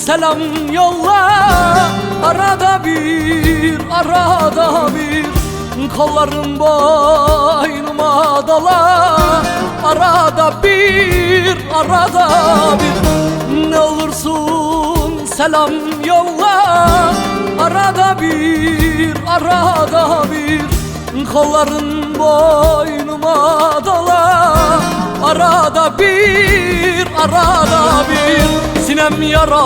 selam yolla. Arada bir kolların boynuma dola. Arada bir ne olursun selam yolla. Arada bir kolların boynuma dola. Arada bir sinem yara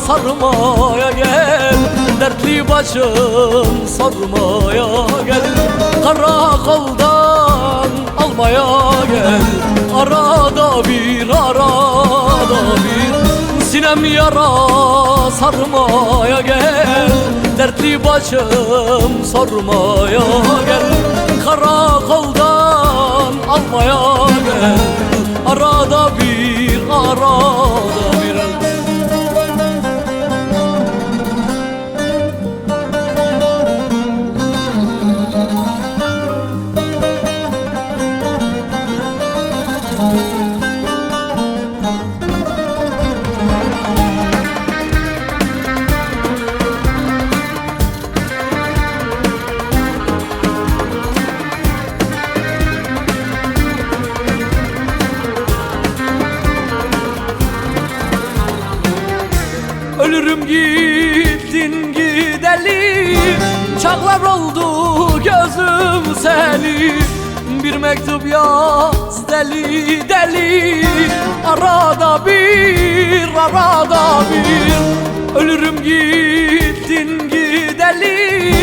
sarmaya gel. Dertli başım sormaya gel. Karakoldan almaya gel. Arada bir sinem yara sarmaya gel. Dertli başım sormaya gel. Karakoldan almaya gel. Arada bir ölürüm gittin gideli. Çağlar oldu gözüm seni. Bir mektup yaz deli deli. Arada bir ölürüm gittin gideli.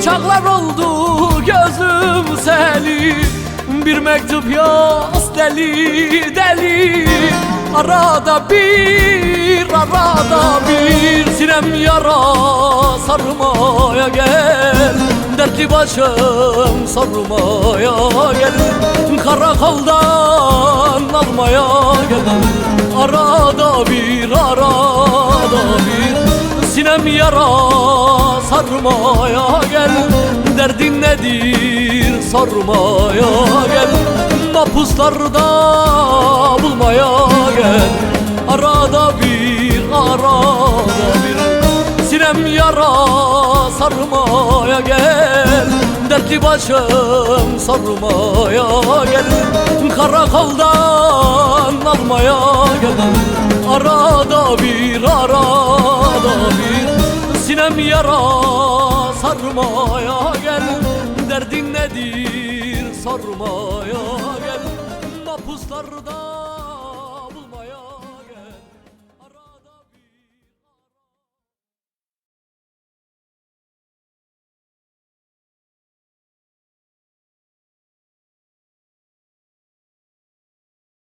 Çağlar oldu gözüm seni. Bir mektup yaz deli deli. Arada bir sinem yara sarmaya gel. Dertli başım sormaya gel. Karakoldan almaya gel. Arada bir sinem yara sarmaya gel. Derdin nedir sormaya gel. Mapuslarda bulmaya gel. Arada bir sinem yara sarmaya gel. Dertli başım sormaya gel. Karakoldan almaya gel. Arada bir sinem yara sarmaya gel. Derdin nedir sormaya gel. Mapuslarda